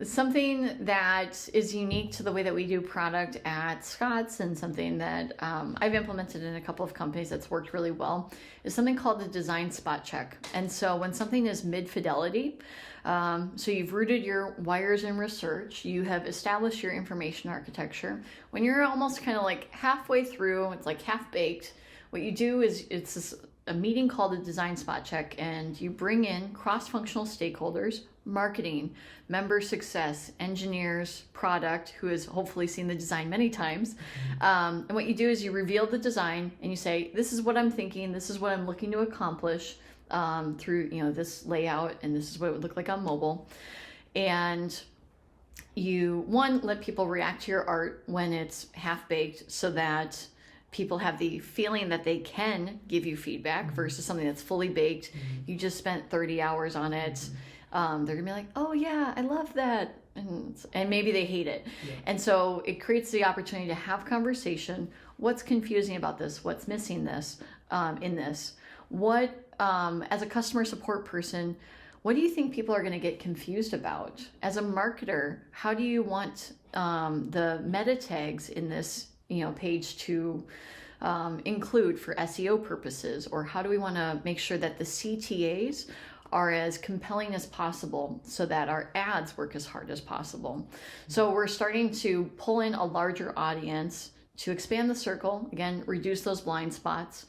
Something that is unique to the way that we do product at Scott's, and something that I've implemented in a couple of companies that's worked really well, is something called the design spot check. And so when something is mid-fidelity, so you've rooted your wires in research, you have established your information architecture. When you're almost kind of like halfway through, it's like half-baked, what you do is a meeting called a design spot check, and you bring in cross-functional stakeholders, marketing, member success, engineers, product, who has hopefully seen the design many times. And what you do is you reveal the design and you say, this is what I'm thinking, this is what I'm looking to accomplish through this layout, and this is what it would look like on mobile. And you, one, let people react to your art when it's half-baked, so that people have the feeling that they can give you feedback versus something that's fully baked. You just spent 30 hours on it. They're gonna be like, oh yeah, I love that. And maybe they hate it. Yeah. And so it creates the opportunity to have conversation. What's confusing about this? What's missing this in this? What, as a customer support person, what do you think people are gonna get confused about? As a marketer, how do you want the meta tags in this page to include for SEO purposes? Or how do we want to make sure that the CTAs are as compelling as possible so that our ads work as hard as possible? So we're starting to pull in a larger audience to expand the circle, again, reduce those blind spots,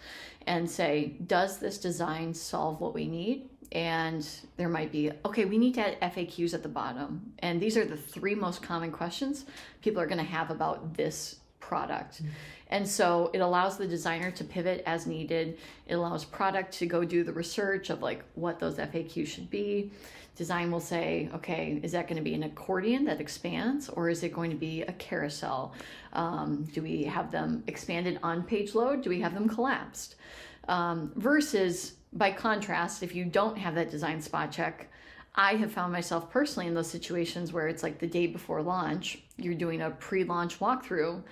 and say, does this design solve what we need? And there might be, okay, we need to add FAQs at the bottom. And these are the 3 most common questions people are going to have about this product. And so it allows the designer to pivot as needed. It allows product to go do the research of like what those FAQs should be. Design will say, okay, is that going to be an accordion that expands, or is it going to be a carousel? Do we have them expanded on page load? Do we have them collapsed? Versus, by contrast, if you don't have that design spot check, I have found myself personally in those situations where it's like the day before launch, you're doing a pre-launch walkthrough,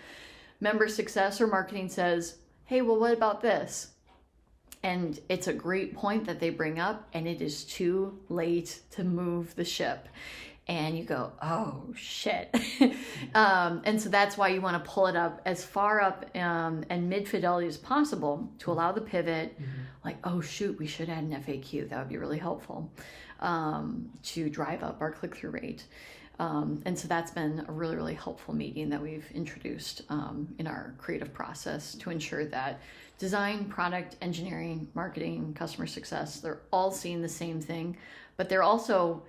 member success or marketing says, hey, well, what about this? And it's a great point that they bring up, and it is too late to move the ship. And you go, oh, shit. And so that's why you want to pull it up as far up and mid-fidelity as possible to allow the pivot. Like, oh, shoot, we should add an FAQ. That would be really helpful to drive up our click-through rate. And so that's been a really, really helpful meeting that we've introduced in our creative process to ensure that design, product, engineering, marketing, customer success, they're all seeing the same thing, but they're also,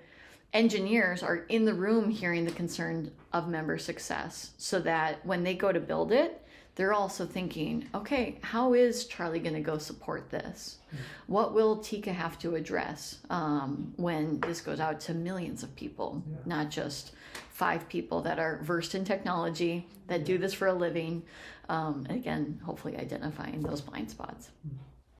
engineers are in the room hearing the concern of member success, so that when they go to build it, they're also thinking, okay, how is Charlie going to go support this? What will Tika have to address when this goes out to millions of people, not just 5 people that are versed in technology, that do this for a living? Again, hopefully identifying those blind spots.